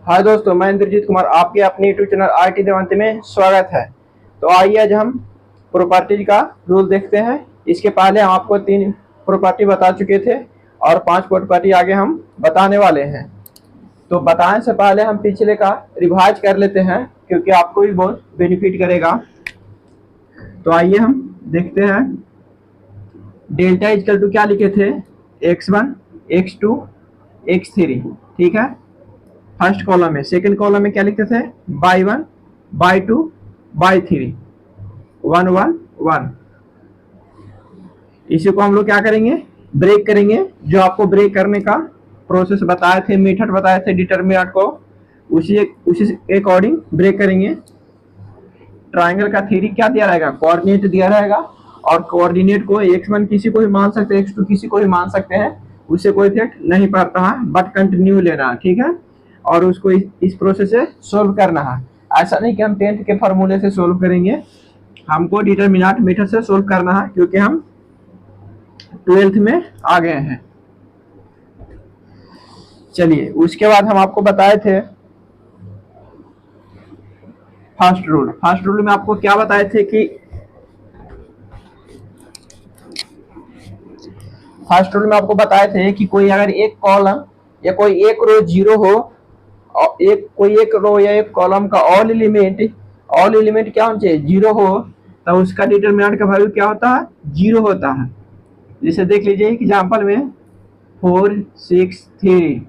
हाय दोस्तों, मैं इंद्रजीत कुमार आपके अपने यूट्यूब चैनल आईटी देवांती में स्वागत है। तो आइए आज हम प्रॉपर्टी का रूल देखते हैं। इसके पहले हम आपको 3 प्रॉपर्टी बता चुके थे और 5 प्रॉपर्टी आगे हम बताने वाले हैं। तो बताने से पहले हम पिछले का रिवाइज कर लेते हैं क्योंकि आपको भी बहुत बेनिफिट करेगा। तो आइए हम देखते हैं। डेल्टा इजकल टू क्या लिखे थे, x1 x2 x3, ठीक है। फर्स्ट कॉलम में, सेकंड कॉलम में क्या लिखते थे, y1 y2 y3 1 1 1। इसी को हम लोग क्या करेंगे, ब्रेक करेंगे। जो आपको ब्रेक करने का प्रोसेस बताए थे, मेथड बताए थे डिटरमिनेंट को, उसी के अकॉर्डिंग ब्रेक करेंगे। ट्राइंगल का थ्योरी क्या दिया रहेगा, कोऑर्डिनेट दिया रहेगा और कोऑर्डिनेट को x1 किसी को भी मान सकते हैं, x2 किसी को भी मान सकते हैं, उससे कोई इफेक्ट नहीं पड़ता है, बट कंटिन्यू लेना है, ठीक है। और उसको इस प्रोसेस से सोल्व करना है। ऐसा नहीं कि हम 10th के फॉर्मूले से सोल्व करेंगे, हमको डिटरमिनेंट मेथड से सोल्व करना है क्योंकि हम 12th में आ गए हैं। चलिए, उसके बाद हम आपको बताए थे फर्स्ट रूल में आपको क्या बताए थे कि फर्स्ट रूल में आपको बताए थे कि कोई अगर एक कॉलम या कोई एक रो जीरो हो और कोई एक रो या एक कॉलम का ऑल एलिमेंट क्या होना चाहिए, जीरो हो, तो उसका डिटरमिनेंट का वैल्यू क्या होता है, जीरो होता है। जैसे देख लीजिए एग्जांपल में 4 6 3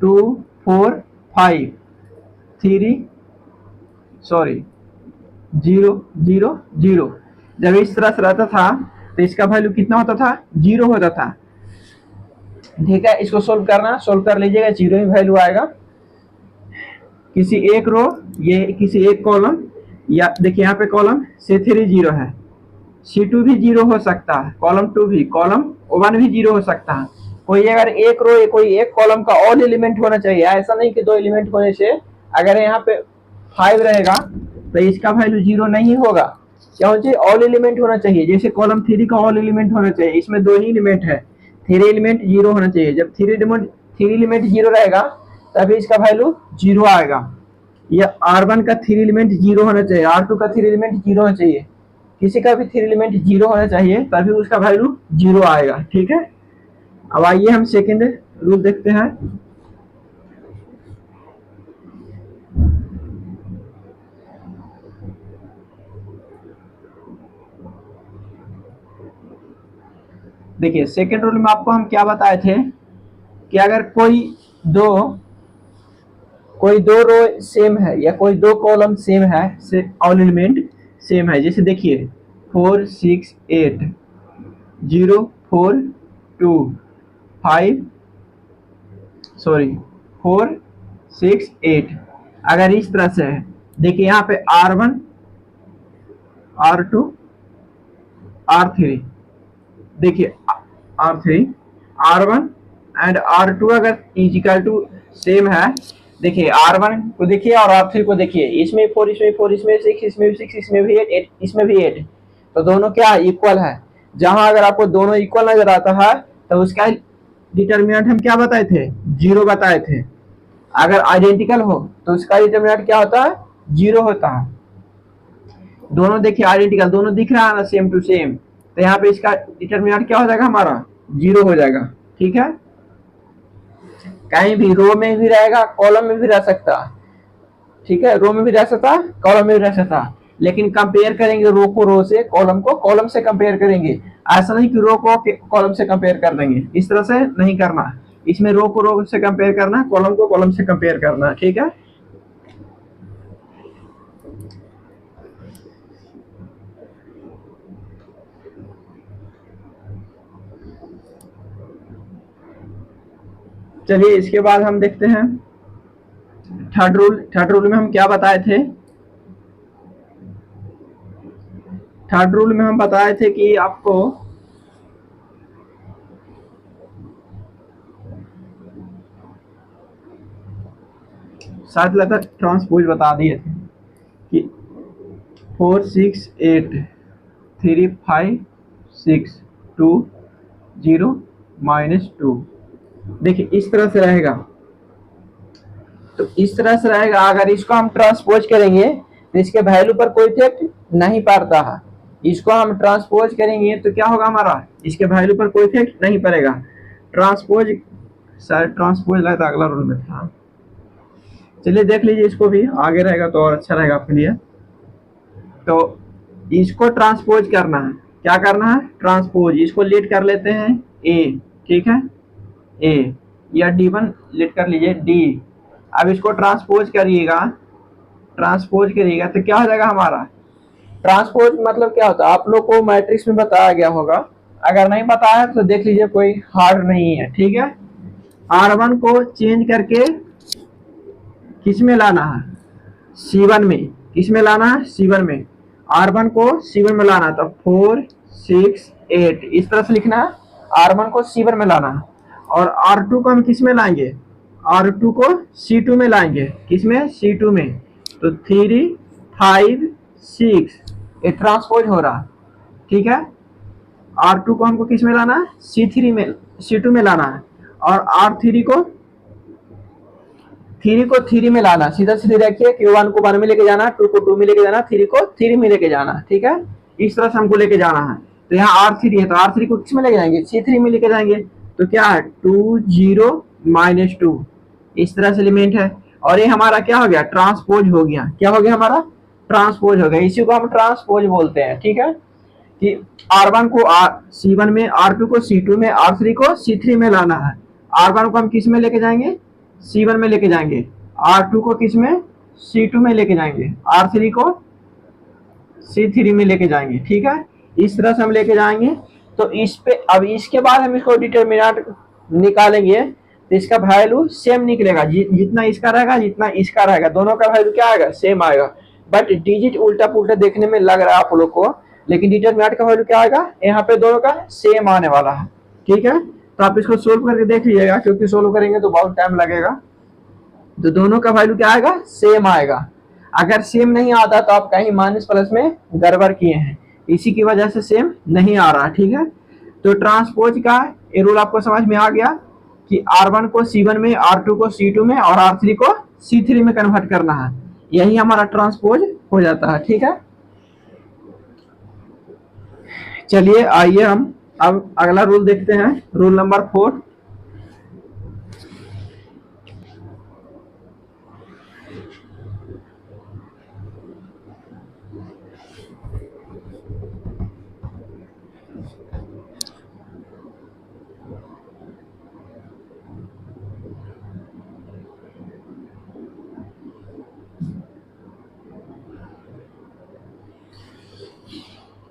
2 4 5 3 0 0 0। जब इस तरह से रहता था तो इसका वैल्यू कितना होता था, जीरो होता था, ठीक है। इसको सोल्व कर लीजिएगा, जीरो ही वैल्यू आएगा। किसी एक रो, ये किसी एक कॉलम, या देखिए यहाँ पे कॉलम C3 जीरो है, C2 भी जीरो हो सकता है, कॉलम 2 भी, कॉलम 1 भी जीरो हो सकता है। कोई अगर एक रो कोई एक कॉलम का ऑल एलिमेंट होना चाहिए, ऐसा नहीं कि 2 एलिमेंट होने से अगर यहाँ पे 5 रहेगा तो इसका वैल्यू जीरो नहीं होगा। क्या होना चाहिए, ऑल एलिमेंट होना चाहिए। जैसे कॉलम 3 का ऑल एलिमेंट होना चाहिए, इसमें 2 ही एलिमेंट है, 3 एलिमेंट जीरो होना चाहिए। जब 3 एलिमेंट जीरो रहेगा तभी इसका वैल्यू जीरो आएगा। या R1 का 3 एलिमेंट जीरो होना चाहिए, R2 का 3 एलिमेंट जीरो होना चाहिए, किसी का भी 3 एलिमेंट जीरो होना चाहिए तभी उसका वैल्यू जीरो आएगा, ठीक है। अब आइए हम सेकेंड रूल देखते हैं। देखिए सेकेंड रूल में आपको हम क्या बताए थे कि अगर कोई दो रो सेम है या कोई दो कॉलम सेम है, ऑल एलिमेंट सेम है। जैसे देखिए 4 6 8 0 4 2 5 4 6 8, अगर इस तरह से है, देखिए यहाँ पे R1 R2 R3, देखिए R3 R1 एंड R2 अगर इजिकल टू सेम है, देखिए R1 को देखिए और R3 को देखिए, इसमें 4 इसमें 4 इसमें 6 इसमें भी 6 इसमें भी 8 इसमें भी 8, तो दोनों क्या इक्वल है। जहां अगर आपको दोनों इक्वल नजर आता है तो उसका डिटरमिनेंट हम क्या बताए थे, जीरो बताए थे। अगर आइडेंटिकल हो तो उसका डिटरमिनेंट क्या होता है, जीरो होता है। दोनों देखिए आइडेंटिकल, दोनों दिख रहा है ना सेम टू सेम, तो यहाँ पे इसका डिटरमिनेंट क्या हो जाएगा, हमारा जीरो हो जाएगा, ठीक है। कहीं भी रो में भी रहेगा, कॉलम में भी रह सकता, ठीक है, रो में भी रह सकता, कॉलम में भी रह सकता, लेकिन कंपेयर करेंगे रो को रो से, कॉलम को कॉलम से कंपेयर करेंगे। ऐसा नहीं कि रो को कॉलम से कंपेयर कर देंगे, इस तरह से नहीं करना। इसमें रो को रो से कंपेयर करना, कॉलम को कॉलम से कंपेयर करना, ठीक है। चलिए इसके बाद हम देखते हैं थर्ड रूल में हम क्या बताए थे। थर्ड रूल में हम बताए थे कि आपको शायद लगता ट्रांसपोज बता दिए थे कि 4 6 8 3 5 6 2 0 -2, देखिए इस तरह से रहेगा। तो इस तरह से रहेगा। अगर इसको हम ट्रांसपोज करेंगे तो इसके वैल्यू पर कोई इफेक्ट नहीं पड़ता है। इसको हम ट्रांसपोज करेंगे तो क्या होगा हमारा, इसके वैल्यू पर कोई इफेक्ट नहीं पड़ेगा। ट्रांसपोज, सर ट्रांसपोज लगता अगला रूल में था। चलिए देख लीजिए, इसको भी आगे रहेगा तो और अच्छा रहेगा आपके लिए। तो इसको ट्रांसपोज करना है, क्या करना है, ट्रांसपोज। इसको लेट कर लेते हैं ए, ठीक है, ए या D1 लेट कर लीजिए डी। अब इसको ट्रांसपोज करिएगा, ट्रांसपोज करिएगा तो क्या हो जाएगा हमारा, ट्रांसपोज मतलब क्या होता है आप लोग को मैट्रिक्स में बताया गया होगा। अगर नहीं बताया तो देख लीजिए, कोई हार्ड नहीं है, ठीक है। R1 को चेंज करके किस में लाना है, C1 में। किस में लाना है, C1 में। R1 को C1 में लाना है तो 4 6 8 इस तरह से लिखना है। R1 को C1 में लाना है और R2 को हम किस में लाएंगे, R2 को C2 में लाएंगे। किस में, C2 में। तो 3 5 6 ये ट्रांसपोज हो रहा, ठीक है। R2 को हमको किस में लाना है, C2 में लाना है और R3 को 3 में लाना। सीधा सीधे रखिए कि 1 को 1 में लेके जाना, 2 को 2 में लेके जाना, 3 को 3 में लेके जाना, ठीक है। इस तरह से हमको लेके जाना है। तो यहाँ R3 है तो R3 को किस में लेके जाएंगे, C3 में लेके जाएंगे। तो क्या है 2 0 -2 इस तरह से एलिमेंट है। और ये हमारा क्या हो गया, ट्रांसपोज हो गया। क्या हो गया हमारा, ट्रांसपोज हो गया। इसी को हम ट्रांसपोज बोलते हैं, ठीक है। कि R1 को C1 में, R2 को C2 में, R3 को C3 में लाना है। R1 को हम किस में लेके जाएंगे, C1 में लेके जाएंगे। R2 को किस में, C2 में लेके जाएंगे। R3 को C3 में लेके जाएंगे, ठीक है। इस तरह से हम लेके जाएंगे। तो इस पे अब इसके बाद हम इसको डिटरमिनेंट निकालेंगे तो इसका वैल्यू सेम निकलेगा। जितना इसका रहेगा जितना इसका रहेगा, दोनों का वैल्यू क्या आएगा, सेम आएगा। बट डिजिट उल्टा पुल्टा देखने में लग रहा है आप लोग को, लेकिन डिटरमिनेंट का वैल्यू क्या आएगा, यहाँ पे दोनों का सेम आने वाला है, ठीक है। तो आप इसको सोल्व करके देख लीजिएगा, क्योंकि सोल्व करेंगे तो बहुत टाइम लगेगा। तो दोनों का वैल्यू क्या आएगा, सेम आएगा। अगर सेम नहीं आता तो आप कहीं माइनस प्लस में गड़बड़ किए हैं, इसी की वजह से सेम नहीं आ रहा, ठीक है। तो ट्रांसपोज का ये रूल आपको समझ में आ गया कि R1 को C1 में, R2 को C2 में और R3 को C3 में कन्वर्ट करना है। यही हमारा ट्रांसपोज हो जाता है, ठीक है। चलिए आइए हम अब अगला रूल देखते हैं, रूल नंबर 4।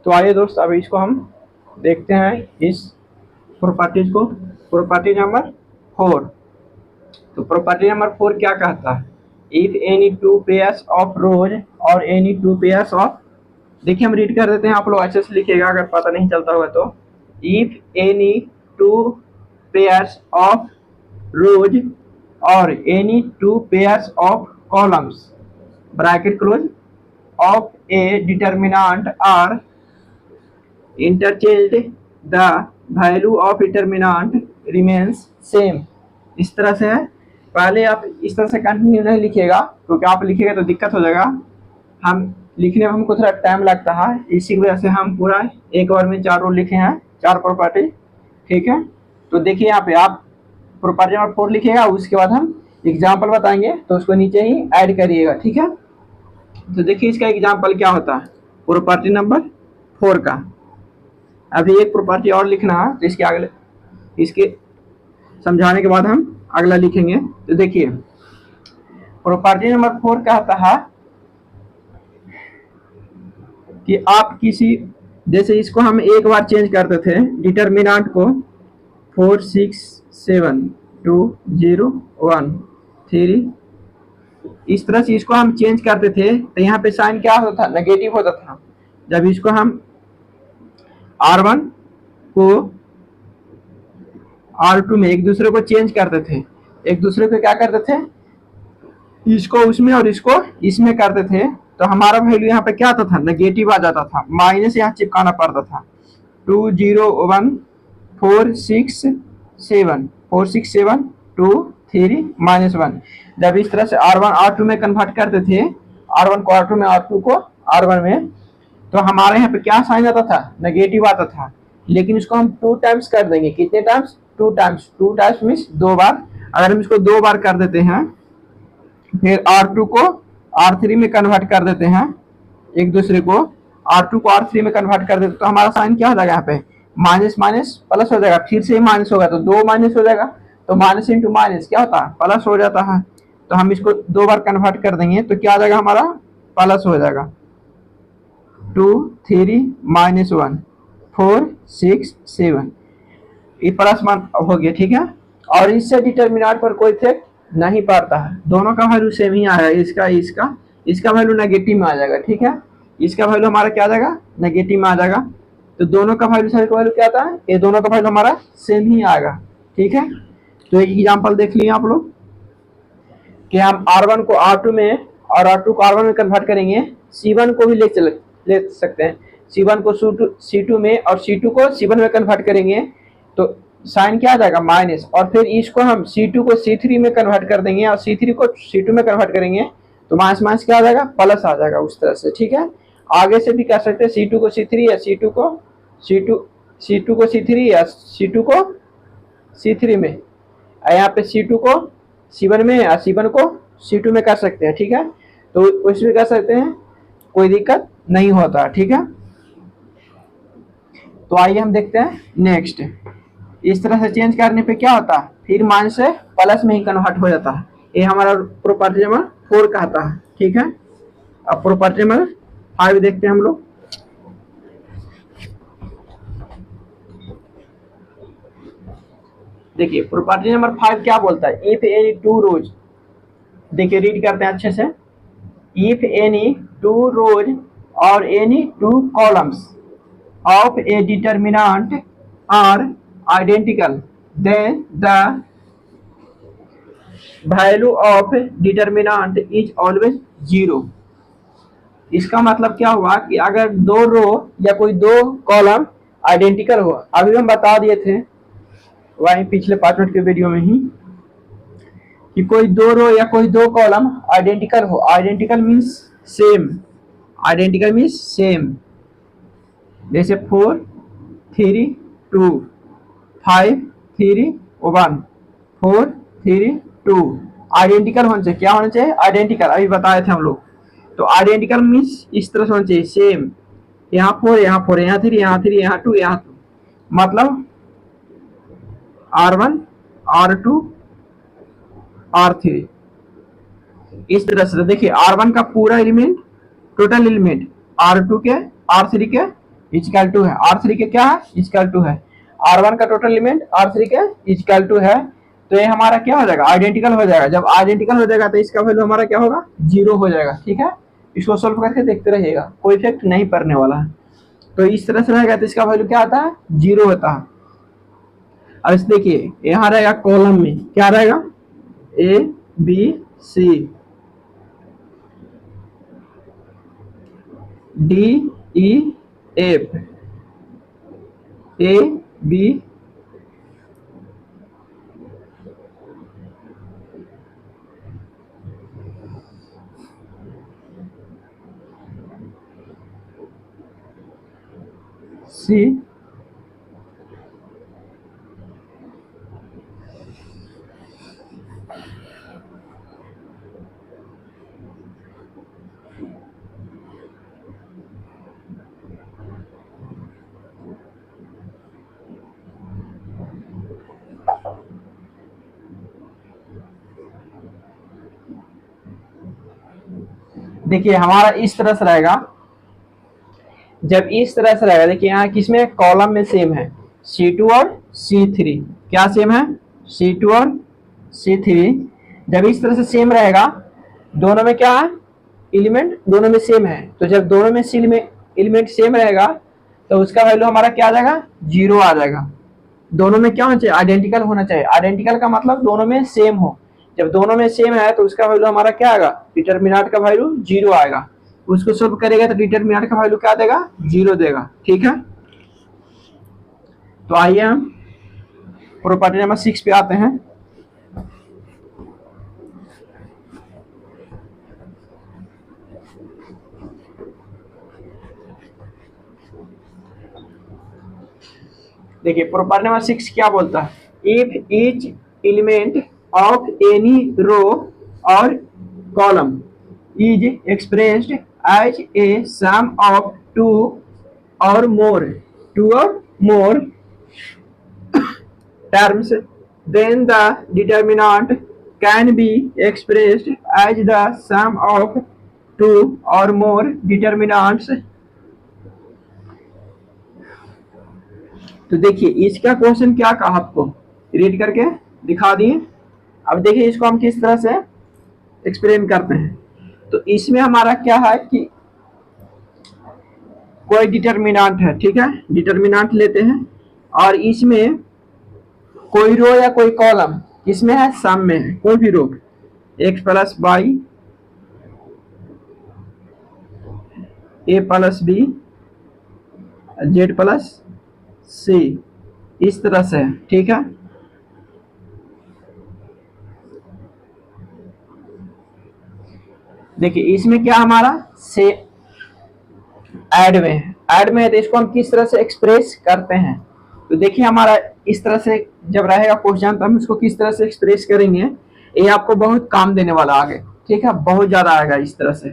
तो आइए दोस्त अब इसको हम देखते हैं, इस प्रॉपर्टीज को। Property number 4। तो प्रॉपर्टी नंबर 4 क्या कहता है, if any two pairs of rows और एनी टू पेयर्स ऑफ, देखिए हम रीड कर देते हैं, आप लोग अच्छे से लिखिएगा अगर पता नहीं चलता होगा तो। If any two pairs of rows और any two pairs of columns bracket close of a determinant are interchanged, the value of determinant remains same. इस तरह से है। पहले आप इस तरह से कंटिन्यू नहीं लिखिएगा, क्योंकि आप लिखिएगा तो दिक्कत हो जाएगा। हम लिखने में हमको थोड़ा टाइम लगता है, इसी वजह से हम पूरा एक बार में 4 रूल लिखे हैं, 4 प्रॉपर्टी, ठीक है। तो देखिए यहाँ पे आप प्रॉपर्टी नंबर 4 लिखिएगा, उसके बाद हम एग्जाम्पल बताएंगे तो उसको नीचे ही ऐड करिएगा, ठीक है। तो देखिए इसका एग्जाम्पल क्या होता है प्रॉपर्टी नंबर 4 का। अभी एक प्रॉपर्टी और लिखना है, तो इसके अगले, इसके समझाने के बाद हम अगला लिखेंगे। तो देखिए प्रॉपर्टी नंबर 4 कहता है कि आप किसी, जैसे इसको हम एक बार चेंज करते थे डिटर्मिनेंट को 4 6 7 2 0 1 3, इस तरह से इसको हम चेंज करते थे तो यहाँ पे साइन क्या होता था, नेगेटिव होता था। जब इसको हम R1 को R2 में एक दूसरे को चेंज करते थे, एक दूसरे को क्या करते थे, इसको उसमें और इसको इसमें करते थे, तो हमारा वैल्यू यहाँ पे क्या आता था, नेगेटिव आ जाता था, माइनस यहाँ चिपकाना पड़ता था। 2 0 1 4 6 7 4 6 7 2 3 -1। जब इस तरह से R1 R2 में कन्वर्ट करते थे, R1 को R2 में, R2 को R1 में, तो हमारे यहाँ पे क्या साइन आता था? नेगेटिव आता था। लेकिन इसको हम 2 टाइम्स कर देंगे। कितने टाइम्स? 2 टाइम्स। 2 टाइम्स मीन्स 2 बार। अगर हम इसको 2 बार कर देते हैं, फिर R2 को R3 में कन्वर्ट कर देते हैं, एक दूसरे को R2 को R3 में कन्वर्ट कर देते, तो हमारा साइन क्या हो जाएगा? यहाँ पे माइनस माइनस प्लस हो जाएगा। फिर से माइनस होगा तो 2 माइनस हो जाएगा, तो माइनस इंटू माइनस क्या होता है? प्लस हो जाता है। तो हम इसको 2 बार कन्वर्ट कर देंगे तो क्या आ जाएगा? हमारा प्लस हो जाएगा। 2 3 -1 4 6 7, ये प्लस मान हो गया, ठीक है। और इससे डिटरमिनेंट पर कोई इफेक्ट नहीं पड़ता है, दोनों का वैल्यू सेम ही आएगा। इसका वैल्यू नेगेटिव में आ जाएगा, ठीक है। इसका वैल्यू हमारा क्या आ जाएगा? नेगेटिव में आ जाएगा। तो दोनों का वैल्यू, सभी का वैल्यू क्या आता है? ये दोनों का वैल्यू हमारा सेम ही आएगा, ठीक है। तो एक एग्जांपल देख लिए आप लोग कि हम R1 को R2 में और R2 को R1 में कन्वर्ट करेंगे। C1 को भी ले सकते हैं। C1 को C2 में और C2 को C1 में कन्वर्ट करेंगे तो साइन क्या आ जाएगा? माइनस। और फिर इसको हम C2 को C3 में कन्वर्ट कर देंगे और C3 को C2 में कन्वर्ट करेंगे तो माइनस माइनस क्या आ जाएगा? प्लस आ जाएगा, उस तरह से, ठीक है। आगे से भी कर सकते हैं, C2 को C3 या C2 को C3 या C2 को C3 में, यहाँ पे C2 को C1 में या C1 को C2 में कर सकते हैं, ठीक है। तो उसमें कर सकते हैं, कोई दिक्कत नहीं होता, ठीक है। तो आइए हम देखते हैं नेक्स्ट। इस तरह से चेंज करने पे क्या होता है? फिर माइनस से प्लस में ही कन्वर्ट हो जाता है। ये हमारा प्रॉपर्टी नंबर 4 कहता है, ठीक है। अब प्रॉपर्टी नंबर 5 देखते हैं हम लोग। देखिए प्रॉपर्टी नंबर 5 क्या बोलता है? इफ एनी 2 रोज, देखिए रीड करते हैं अच्छे से। इफ एनी 2 रोज और any 2 columns of a determinant are identical, then the value of determinant is always 0। इसका मतलब क्या हुआ कि अगर 2 रो या कोई 2 कॉलम आइडेंटिकल हो, अभी हम बता दिए थे वहीं पिछले 5 मिनट के वीडियो में ही कि कोई 2 रो या कोई 2 कॉलम आइडेंटिकल हो। Identical means same, identical means same. जैसे 4 3 2, 5 3 1, 4 3 2, आइडेंटिकल होना चाहिए। क्या होना चाहिए? आइडेंटिकल, अभी बताए थे हम लोग। तो आइडेंटिकल मीन्स इस तरह से होना चाहिए, सेम। यहाँ 4 यहाँ 4, यहाँ 3 यहाँ 3 यहाँ 2 यहाँ 2, मतलब R1 R2 R3 इस तरह से। देखिए R1 का पूरा एलिमेंट, टोटल एलिमेंट R2 के R3 के इक्वल टू है। R3 के क्या है? इक्वल टू है। R1 का टोटल एलिमेंट R3 के इक्वल टू है। तो ये हमारा क्या हो जाएगा? आइडेंटिकल हो जाएगा। जब आइडेंटिकल हो जाएगा तो इसका वैल्यू हमारा क्या होगा? 0 हो जाएगा, ठीक है। इसको सोल्व करके देखते रहिएगा, कोई इफेक्ट नहीं पड़ने वाला है। तो इस तरह से रहेगा तो इसका वैल्यू क्या आता है? 0 होता है। अब इस देखिए यहाँ रहेगा कॉलम में क्या रहेगा? A B C D E F, A B C देखिए हमारा इस तरह से रहेगा। जब इस तरह से रहेगा, देखिए यहाँ किसमें? कॉलम में सेम है, C2 और C3। क्या सेम है? C2 और C3। जब इस तरह से सेम रहेगा, दोनों में क्या है? एलिमेंट दोनों में सेम है। तो जब दोनों में एलिमेंट सेम रहेगा तो उसका वैल्यू हमारा क्या आ जाएगा? 0 आ जाएगा। दोनों में क्या होना चाहिए? आइडेंटिकल होना चाहिए। आइडेंटिकल का मतलब दोनों में सेम हो। जब दोनों में सेम है तो उसका वैल्यू हमारा क्या आएगा? डिटरमिनेंट का वैल्यू 0 आएगा। उसको सोल्व करेगा तो डिटरमिनेंट का वैल्यू क्या देगा? 0 देगा, ठीक है। तो आइए हम प्रॉपर्टी नंबर 6 पे आते हैं। देखिए प्रॉपर नंबर 6 क्या बोलता है, if each element of any row और column is expressed as a sum of two और more terms, then the determinant can be expressed as the sum of two or more determinants। तो देखिए इसका question क्या कहा आपको, read करके दिखा दिए। अब देखिए इसको हम किस तरह से एक्सप्लेन करते हैं। तो इसमें हमारा क्या है कि कोई डिटर्मिनेंट है, ठीक है, डिटर्मिनेंट लेते हैं और इसमें कोई रो या कोई कॉलम किसमें है, सम में है, कोई भी row x plus Y a plus B Z plus C, इस तरह से है, ठीक है। देखिए इसमें क्या हमारा से ऐड में है, तो इसको हम किस तरह से एक्सप्रेस करते हैं। तो देखिए हमारा इस तरह से जब रहेगा क्वेश्चन तो हम इसको किस तरह से एक्सप्रेस करेंगे, ये आपको बहुत काम देने वाला आगे, ठीक है, बहुत ज्यादा आएगा इस तरह से।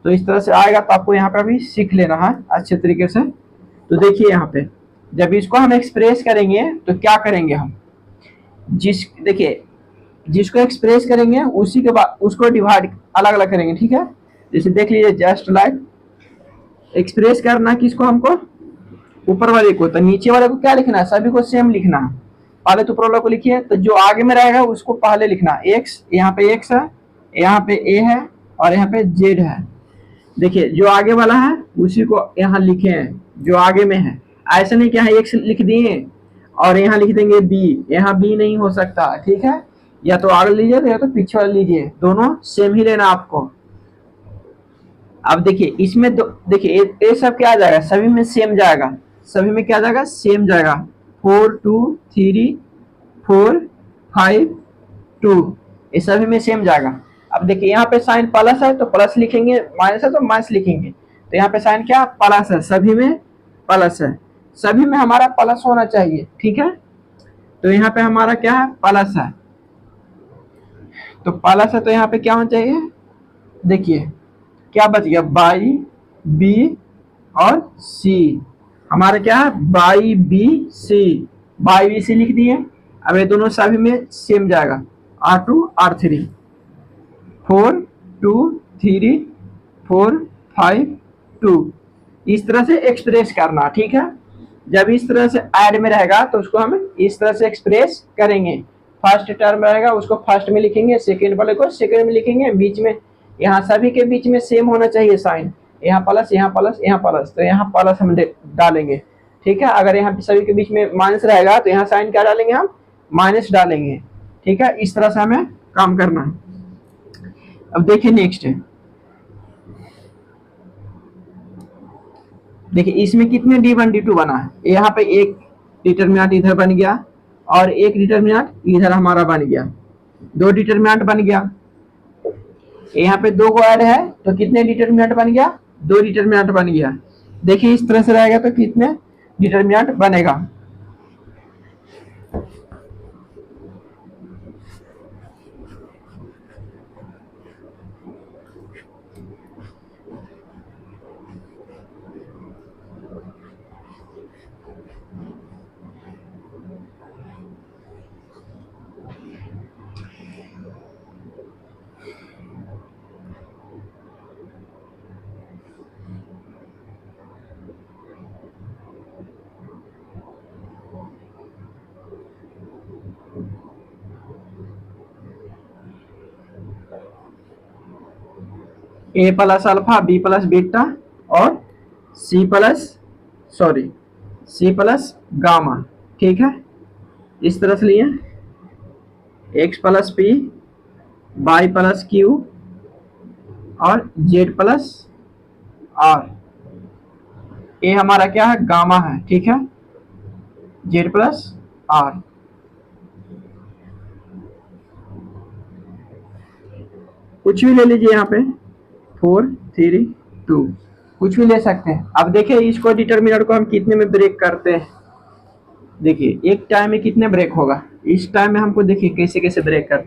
तो इस तरह से आएगा तो आपको यहाँ पे भी सीख लेना है अच्छे तरीके से। तो देखिए यहाँ पे जब इसको हम एक्सप्रेस करेंगे तो क्या करेंगे हम, देखिए जिसको एक्सप्रेस करेंगे उसी के बाद उसको डिवाइड अलग अलग करेंगे, ठीक है। जैसे देख लीजिए जस्ट लाइक एक्सप्रेस करना किसको, हमको ऊपर वाले को, तो नीचे वाले को क्या लिखना है, सभी को सेम लिखना है। पहले तो ऊपर वाले को लिखिए, तो जो आगे में रहेगा उसको पहले लिखना x, यहाँ पे x है, यहाँ पे a है और यहाँ पे z है। देखिए जो आगे वाला है उसी को यहाँ लिखे हैं जो आगे में है, ऐसा नहीं कि यहाँ x लिख दिए और यहाँ लिख देंगे b, यहाँ b नहीं हो सकता, ठीक है। या तो आगे लीजिए या तो पीछे वाले लीजिए, दोनों सेम ही लेना आपको। अब देखिए इसमें देखिए ये सब क्या आ जाएगा, सभी में सेम जाएगा, सभी में क्या जाएगा, सेम जाएगा। 4 2 3 4 5 2, ये सभी में सेम जाएगा। अब देखिए यहाँ पे साइन प्लस है तो प्लस लिखेंगे, माइनस है तो माइनस लिखेंगे। तो यहाँ पे साइन क्या प्लस है, सभी में प्लस है, सभी में हमारा प्लस होना चाहिए, ठीक है। तो यहाँ पे हमारा क्या है, प्लस है, तो प्लस है तो यहाँ पे क्या होना चाहिए, देखिए क्या बच गया, बाई बी और सी, हमारा क्या है बाई बी सी लिख दिए। अब ये दोनों सभी में सेम जाएगा, R2 R3 4 2 3 4 5 2, इस तरह से एक्सप्रेस करना, ठीक है। जब इस तरह से ऐड में रहेगा तो उसको हम इस तरह से एक्सप्रेस करेंगे। फर्स्ट टर्म रहेगा उसको फर्स्ट में लिखेंगे, सेकेंड वाले को सेकेंड में लिखेंगे, बीच में यहाँ सभी के बीच में सेम होना चाहिए साइन, यहाँ प्लस यहाँ प्लस यहाँ प्लस, तो यहाँ प्लस हम डालेंगे, ठीक है। अगर यहाँ पे सभी के बीच में माइनस रहेगा तो यहाँ साइन क्या डालेंगे, हम माइनस डालेंगे, ठीक है। इस तरह से हमें काम करना है। अब देखिए नेक्स्ट है, देखिए इसमें कितने D1 D2 बना है, यहाँ पे एक डिटरमिनेंट इधर बन गया और एक डिटरमिनेंट इधर हमारा बन गया, दो डिटरमिनेंट बन गया। यहाँ पे दो को ऐड है तो कितने डिटरमिनेंट बन गया, दो डिटरमिनेंट बन गया। देखिए इस तरह से रहेगा तो कितने डिटरमिनेंट बनेगा। A plus alpha B plus beta और सी प्लस गामा, ठीक है। इस तरह से लिए X plus P Y plus Q और जेड प्लस आर, ये हमारा क्या है, गामा है, ठीक है, जेड प्लस आर। कुछ भी ले लीजिए, यहाँ पे 4 3 2 कुछ भी ले सकते हैं। अब देखिए इसको डिटरमिनेंट को हम कितने में ब्रेक करते हैं, देखिए एक टाइम में कितने ब्रेक होगा, इस टाइम में हमको देखिए कैसे कैसे ब्रेक कर,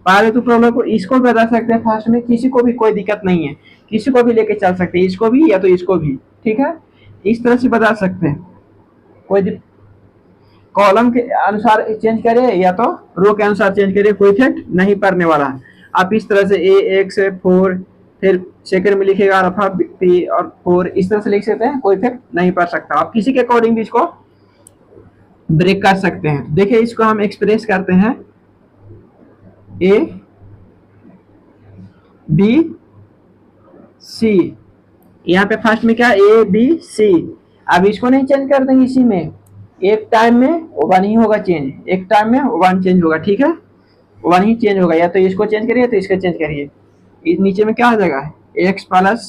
पहले तो प्रॉब्लम को इसको बता सकते हैं फर्स्ट में, किसी को भी कोई दिक्कत नहीं है, किसी को भी लेके चल सकते हैं, इसको भी या तो इसको भी, ठीक है, इस तरह से बता सकते हैं। कोई कॉलम के अनुसार चेंज करें या तो रो के अनुसार चेंज करें, कोई इफेक्ट नहीं पड़ने वाला है। आप इस तरह से ए एक से 4, फिर सेकंड में लिखेगा अल्फा पी और 4, इस तरह से लिख सकते हैं, कोई इफेक्ट नहीं पड़ सकता। आप किसी के अकॉर्डिंग भी इसको ब्रेक कर सकते हैं। देखिए इसको हम एक्सप्रेस करते हैं ए बी सी, यहाँ पे फर्स्ट में क्या ए बी सी, अब इसको नहीं चेंज कर देंगे, इसी में एक टाइम में वन ही होगा चेंज, एक टाइम में वन चेंज होगा, ठीक है, वन ही चेंज होगा, या तो इसको चेंज करिए तो इसको चेंज करिए। इस नीचे में क्या आ जाएगा, X plus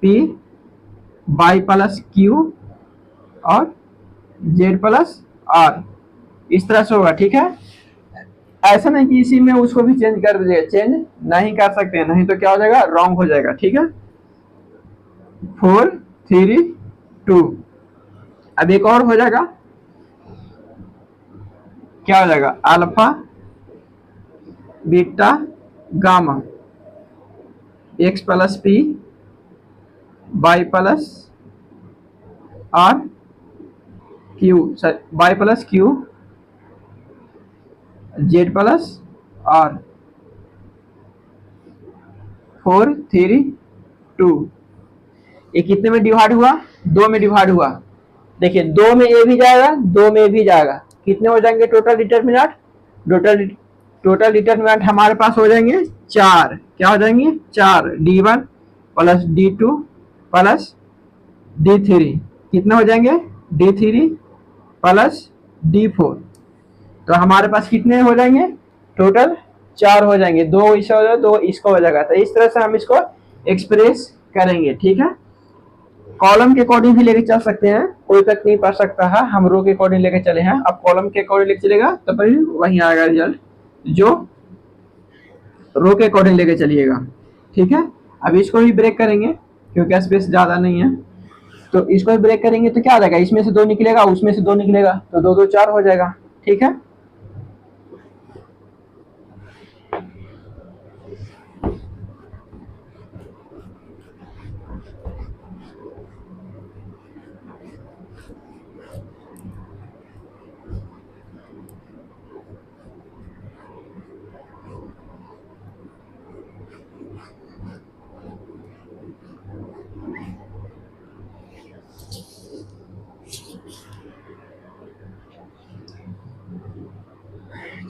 P Y plus Q और जेड प्लस आर, इस तरह से होगा, ठीक है। ऐसा नहीं कि इसी में उसको भी चेंज कर दीजिएगा, चेंज नहीं कर सकते हैं, नहीं तो क्या हो जाएगा, रॉन्ग हो जाएगा, ठीक है। 4 3 2, अब एक और हो जाएगा, क्या हो जाएगा, alpha beta gamma X plus P Y plus R Q, Y plus Q Z plus R, 4 3 2, ये कितने में डिवाइड हुआ, 2 में डिवाइड हुआ। देखिए 2 में ए भी जाएगा, 2 में ए भी जाएगा, कितने हो जाएंगे टोटल डिटर्मिनेंट, टोटल डिटर्मिनेंट हमारे पास हो जाएंगे 4, क्या हो जाएंगे 4, D1 plus D2 plus D3, कितने हो जाएंगे D3 प्लस D4, तो हमारे पास कितने हो जाएंगे टोटल 4 हो जाएंगे, 2 इसका हो जाएगा, 2 इसका हो जाएगा। तो इस तरह से हम इसको एक्सप्रेस करेंगे, ठीक है। कॉलम के अकॉर्डिंग भी लेके चल सकते हैं, कोई तक नहीं पढ़ सकता है, हम रो के अकॉर्डिंग लेके चले हैं, अब कॉलम के अकॉर्डिंग लेके चलेगा तो फिर वही आएगा रिजल्ट जो रो के अकॉर्डिंग लेके चलिएगा, ठीक है। अब इसको भी ब्रेक करेंगे क्योंकि स्पेस ज्यादा नहीं है, तो इसको भी ब्रेक करेंगे तो क्या आ जाएगा, इसमें से 2 निकलेगा, उसमें से 2 निकलेगा, तो 2 2 4 हो जाएगा, ठीक है।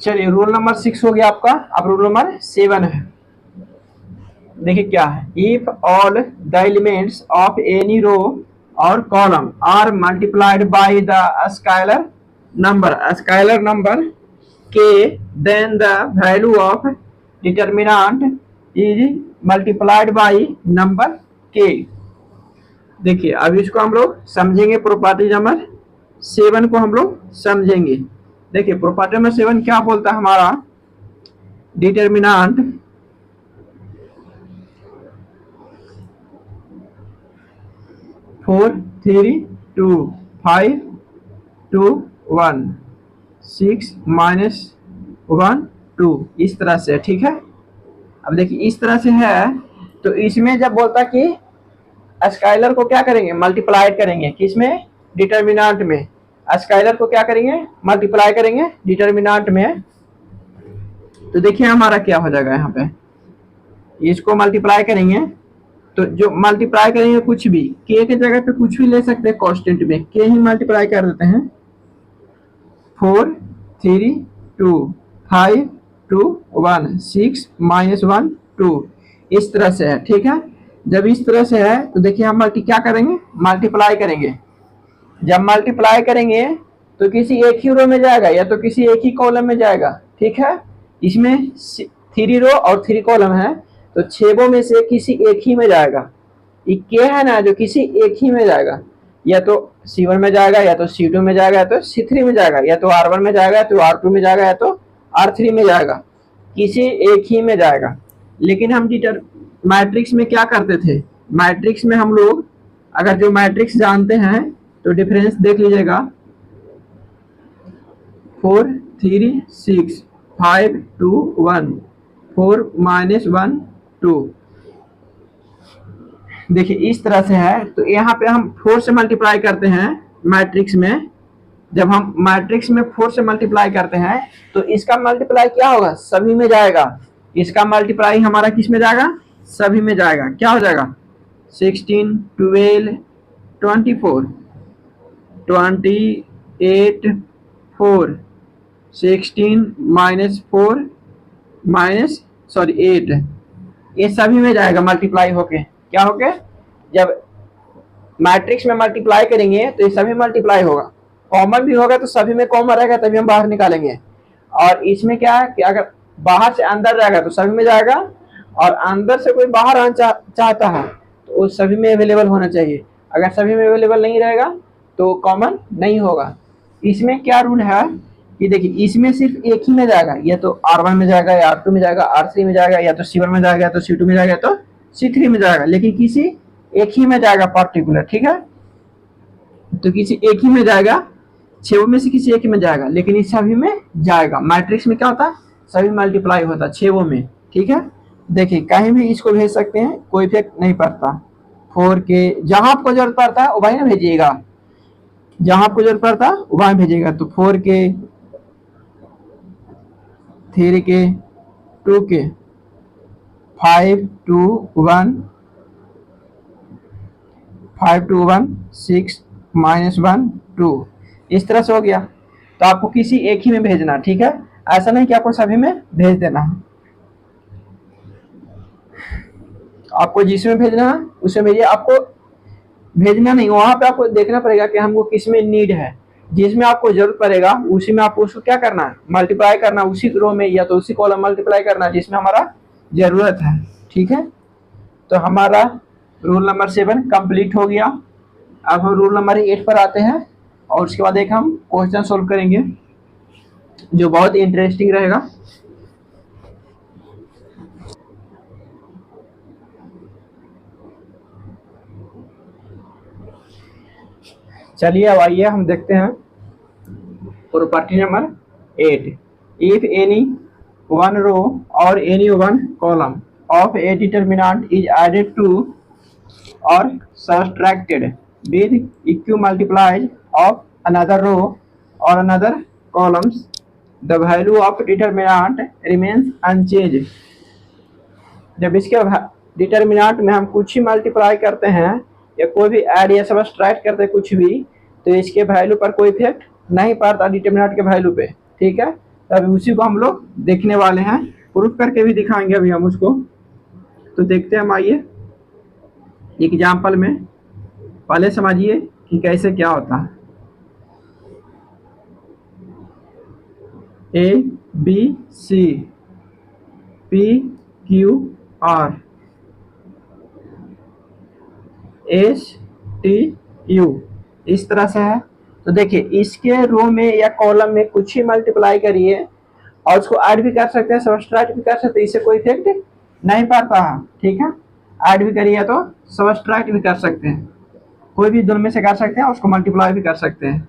चलिए रूल नंबर 6 हो गया आपका, अब रूल नंबर 7 है। देखिए क्या है, if all the elements of any row और column are multiplied by the scalar number K, then the value of determinant is multiplied by number K. देखिए अब इसको हम लोग समझेंगे, प्रॉपर्टी नंबर 7 को हम लोग समझेंगे। देखिए प्रॉपर्टी नंबर 7 क्या बोलता है हमारा, डिटर्मिनेंट फोर 3 2 5 2 1 6 माइनस 1 2, इस तरह से, ठीक है। अब देखिए इस तरह से है, तो इसमें जब बोलता कि स्केलर को क्या करेंगे, मल्टीप्लाई करेंगे, किसमें, डिटर्मिनेंट में, स्केलर को क्या करेंगे, मल्टीप्लाई करेंगे डिटर्मिनेंट में, तो देखिए हमारा क्या हो जाएगा, यहाँ पे इसको मल्टीप्लाई करेंगे, तो जो मल्टीप्लाई करेंगे कुछ भी, के के जगह पे कुछ भी ले सकते हैं, कांस्टेंट में के ही मल्टीप्लाई कर देते हैं, 4 3 2 5 2 1 6 माइनस 1 2, इस तरह से है, ठीक है। जब इस तरह से है तो देखिए हम क्या करेंगे, मल्टीप्लाई करेंगे, जब मल्टीप्लाई करेंगे तो किसी एक ही रो में जाएगा या तो किसी एक ही कॉलम में जाएगा, ठीक है। इसमें 3 रो और 3 कॉलम है, तो 6 में से किसी एक ही में जाएगा, ये के है ना, जो किसी एक ही में जाएगा, या तो C1 में जाएगा, या तो C2 में जाएगा, या तो C3 में जाएगा, या तो R1 में जाएगा, या तो R2 में जाएगा, या तो R3 में जाएगा, किसी एक ही में जाएगा। लेकिन हम मैट्रिक्स में क्या करते थे, मैट्रिक्स में हम लोग अगर जो मैट्रिक्स जानते हैं तो डिफरेंस देख लीजिएगा, 4 3 6 5 2 1 4 माइनस 1 2। देखिए इस तरह से है। तो यहाँ पे हम 4 से मल्टीप्लाई करते हैं मैट्रिक्स में। जब हम मैट्रिक्स में 4 से मल्टीप्लाई करते हैं तो इसका मल्टीप्लाई क्या होगा, सभी में जाएगा। इसका मल्टीप्लाई हमारा किस में जाएगा, सभी में जाएगा। क्या हो जाएगा 16 12 24 28 4 16 माइनस 4 माइनस सॉरी 8, ये सभी में जाएगा मल्टीप्लाई होके। क्या होके, जब मैट्रिक्स में मल्टीप्लाई करेंगे तो ये सभी मल्टीप्लाई होगा। कॉमन भी होगा तो सभी में कॉमन रहेगा तभी हम बाहर निकालेंगे। और इसमें क्या है कि अगर बाहर से अंदर जाएगा तो सभी में जाएगा, और अंदर से कोई बाहर आना चाहता है तो वो सभी में अवेलेबल होना चाहिए। अगर सभी में अवेलेबल नहीं रहेगा तो कॉमन नहीं होगा। इसमें क्या रूल है कि देखिए इसमें सिर्फ एक ही में जाएगा, या तो R1 में जाएगा, या R2 में जाएगा, R3 में जाएगा, या तो C1 में जाएगा, या तो C2 में जाएगा, या तो C3 में जाएगा, लेकिन किसी एक ही में जाएगा पर्टिकुलर। ठीक है, तो किसी एक ही में जाएगा, 6 में से किसी एक ही में जाएगा, लेकिन इस सभी में जाएगा। मैट्रिक्स में क्या होता है, सभी मल्टीप्लाई होता है 6 में। ठीक है, देखिए कहीं भी इसको भेज सकते हैं, कोई इफेक्ट नहीं पड़ता। 4 के जहां आपको जरूरत पड़ता है वो वहीं ना भेजिएगा, जहां आपको जरूरत पड़ता है वो वहीं भेजिएगा। तो 4 के 3 के 2 के 5 2 1 5 2 1 6 माइनस 1 2, इस तरह से हो गया। तो आपको किसी एक ही में भेजना, ठीक है, ऐसा नहीं कि आपको सभी में भेज देना है। आपको जिसमें भेजना है उसमें भेजिए, आपको भेजना नहीं, वहां पे आपको देखना पड़ेगा कि हमको किस में नीड है। जिसमें आपको जरूरत पड़ेगा उसी में आपको उसको क्या करना है, मल्टीप्लाई करना, उसी रो में या तो उसी कॉलम मल्टीप्लाई करना जिसमें हमारा जरूरत है। ठीक है, तो हमारा रूल नंबर 7 कंप्लीट हो गया। अब हम रूल नंबर 8 पर आते हैं, और उसके बाद एक हम क्वेश्चन सोल्व करेंगे जो बहुत इंटरेस्टिंग रहेगा। चलिए अब आइए हम देखते हैं property number 8। If any one row और any one column of a determinant is added to or subtracted with equal multiplies of another row or another columns, the value of determinant remains unchanged। जब इसके determinant में हम कुछ ही multiply करते हैं या कोई भी ऐड या सब्ट्रैक्ट करते हैं कुछ भी, तो इसके वैल्यू पर कोई इफेक्ट नहीं पड़ता डिटर्मिनेंट के वैल्यू पे। ठीक है, तो अभी उसी को हम लोग देखने वाले हैं, प्रूफ करके भी दिखाएंगे अभी हम उसको। तो देखते हैं हम, आइए एग्जाम्पल में पहले समझिए कि कैसे क्या होता है। A B C P Q R S T U, इस तरह से है। तो देखिए इसके रो में या कॉलम में कुछ ही मल्टीप्लाई करिए, और उसको ऐड भी कर सकते हैं, सब्ट्रैक्ट भी कर सकते हैं, इससे कोई इफेक्ट नहीं पड़ता है। ठीक है, ऐड भी करिए तो सब्ट्रैक्ट भी कर सकते हैं, कोई भी दोनों में से कर सकते हैं, उसको मल्टीप्लाई भी कर सकते हैं।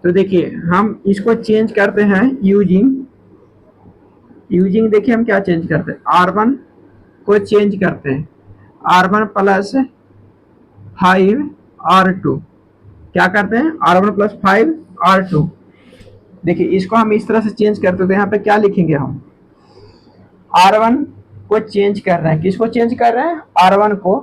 तो देखिए हम इसको चेंज करते हैं यूजिंग देखिए हम क्या चेंज करते हैं, R1 को चेंज करते हैं R1 प्लस 5 R2। क्या करते हैं, R1 प्लस 5 R2। देखिए इसको हम इस तरह से चेंज करते हैं, तो यहाँ पे क्या लिखेंगे हम, R1 को चेंज कर रहे हैं, किसको चेंज कर रहे हैं, R1 को।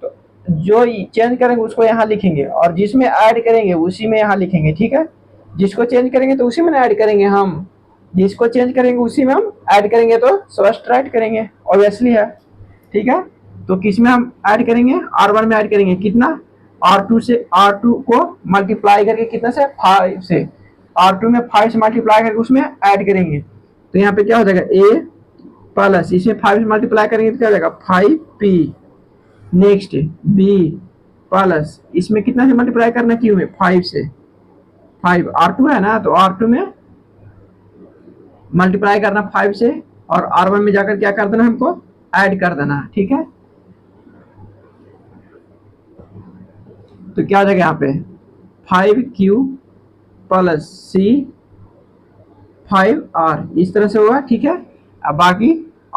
तो जो चेंज करेंगे उसको यहाँ लिखेंगे, और जिसमें ऐड करेंगे उसी में यहाँ लिखेंगे। ठीक है, जिसको चेंज करेंगे तो उसी में ऐड करेंगे, हम जिसको चेंज करेंगे उसी में हम ऐड करेंगे, तो सब्ट्रैक्ट करेंगे, ऑब्वियसली है। ठीक है, तो किस में हम ऐड करेंगे, R1 में ऐड करेंगे, कितना, R2 से, R2 को मल्टीप्लाई करके कितना से, 5 से, R2 में 5 से मल्टीप्लाई करके उसमें ऐड करेंगे। तो यहाँ पे क्या हो जाएगा, A प्लस, इसमें 5 से मल्टीप्लाई करेंगे तो क्या हो जाएगा 5P। नेक्स्ट B प्लस, इसमें कितना से मल्टीप्लाई करना, Q में 5 से, 5 R2 है ना, तो R2 में मल्टीप्लाई करना 5 से, और R1 में जाकर क्या कर देना, हमको ऐड कर देना। ठीक है, तो क्या हो जाएगा यहाँ पे 5Q प्लस C 5r, इस तरह से होगा, ठीक है। अब बाकी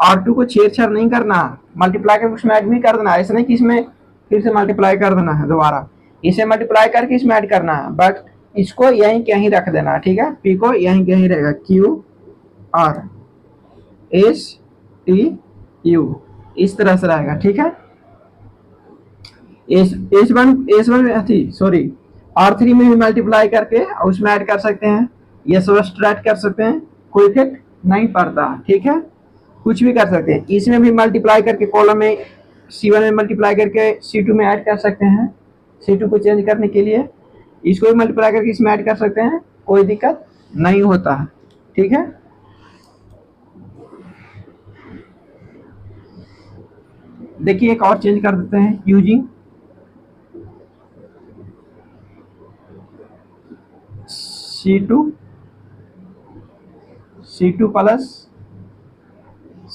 R2 को छेड़छाड़ नहीं करना, मल्टीप्लाई करके उसमें ऐड भी कर देना, ऐसा नहीं कि इसमें फिर से मल्टीप्लाई कर देना है दोबारा, इसे मल्टीप्लाई करके इसमें ऐड करना है, बट इसको यहीं कहीं रख देना, ठीक है। P को यहीं कहीं रहेगा, QR STU, इस तरह से रहेगा, ठीक है। सॉरी R3 में भी मल्टीप्लाई करके उसमें ऐड कर सकते हैं, ये सब्ट्रैक्ट कर सकते हैं, कोई इफेक्ट नहीं पड़ता, ठीक है। कुछ भी कर सकते हैं, इसमें भी मल्टीप्लाई करके कॉलम में C1 में मल्टीप्लाई करके C2 में ऐड कर सकते हैं, C2 को चेंज करने के लिए इसको भी मल्टीप्लाई करके इसमें ऐड कर सकते हैं, कोई दिक्कत नहीं होता है, ठीक है। देखिए एक और चेंज कर देते हैं, यूजिंग C2 प्लस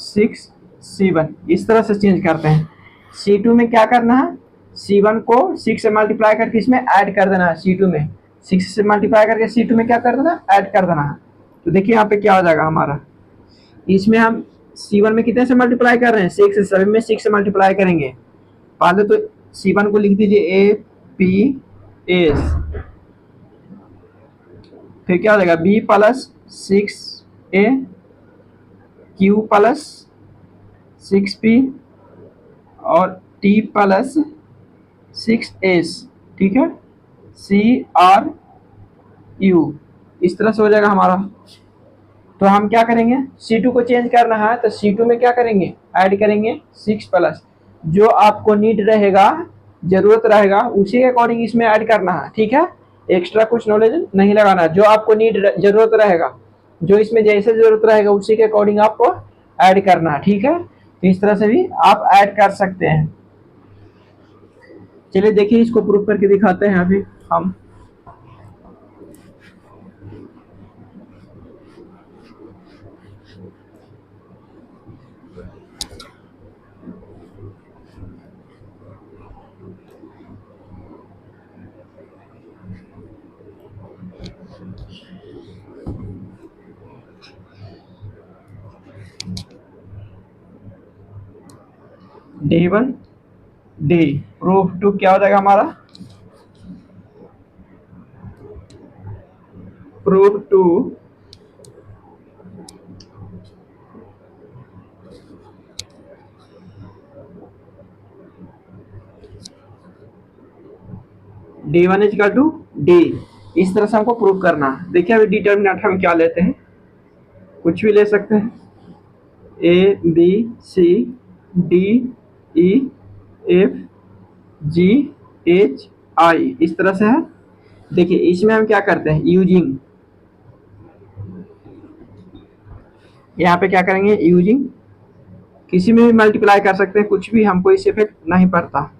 6C1, इस तरह से चेंज करते हैं। C2 में क्या करना है, C1 को 6 से मल्टीप्लाई करके इसमें ऐड कर देना है, C2 में 6 से मल्टीप्लाई करके C2 में क्या कर देना, ऐड कर देना है। तो देखिए यहाँ पे क्या हो जाएगा हमारा, इसमें हम C1 में कितने से मल्टीप्लाई कर रहे हैं, 6 से, सभी में 6 से मल्टीप्लाई करेंगे। पहले तो C1 को लिख दीजिए APS, फिर क्या हो जाएगा B plus 6A, Q plus 6P और T प्लस 6S, ठीक है, CRU, इस तरह से हो जाएगा हमारा। तो हम क्या करेंगे, C2 को चेंज करना है तो C2 में क्या करेंगे, ऐड करेंगे 6 प्लस, जो आपको नीड रहेगा, जरूरत रहेगा, उसी के अकॉर्डिंग इसमें ऐड करना है, ठीक है। एक्स्ट्रा कुछ नॉलेज नहीं लगाना, जो आपको नीड जरूरत रहेगा, जो इसमें जैसे जरूरत रहेगा उसी के अकॉर्डिंग आपको ऐड करना है, ठीक है। तो इस तरह से भी आप ऐड कर सकते हैं। चलिए देखिए इसको प्रूफ करके दिखाते हैं अभी हम। D1 D प्रूफ 2 क्या हो जाएगा हमारा, proof 2 D1 equal to D, इस तरह से हमको प्रूव करना है। देखिए अभी डिटर्मिनेंट हम क्या लेते हैं, कुछ भी ले सकते हैं, A B C D E F G H I, इस तरह से है। देखिए इसमें हम क्या करते हैं, यूजिंग, यहाँ पे क्या करेंगे, यूजिंग, किसी में भी मल्टीप्लाई कर सकते हैं, कुछ भी, हमको इससे इफेक्ट नहीं पड़ता।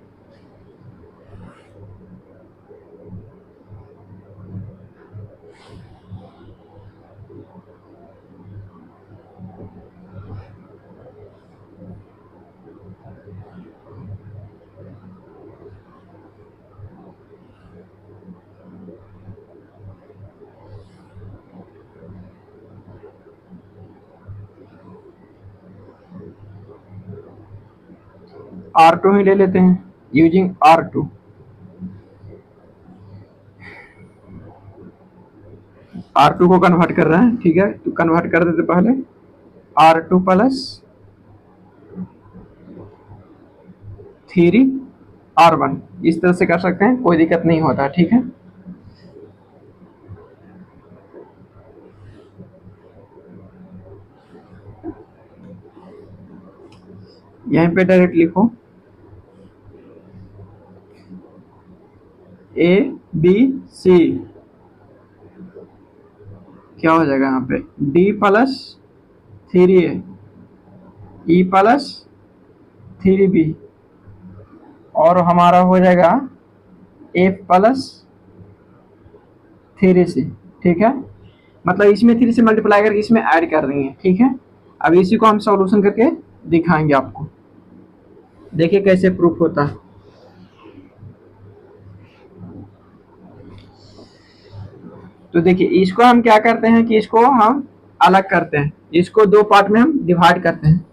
R2 ही ले लेते हैं, यूजिंग R2, R2 को कन्वर्ट कर रहे हैं, ठीक है। तो कन्वर्ट कर देते पहले, R2 प्लस 3R1, इस तरह से कर सकते हैं, कोई दिक्कत नहीं होता, ठीक है। यहीं पे डायरेक्ट लिखो ABC, क्या हो जाएगा यहाँ पे, D plus 3A, E plus 3B, और हमारा हो जाएगा F प्लस 3C, ठीक है। मतलब इसमें 3 से मल्टीप्लाई करके इसमें ऐड कर देंगे, ठीक है। अब इसी को हम सॉल्यूशन करके दिखाएंगे आपको, देखिए कैसे प्रूफ होता है। तो देखिए इसको हम क्या करते हैं कि इसको हम अलग करते हैं, इसको दो पार्ट में हम डिवाइड करते हैं।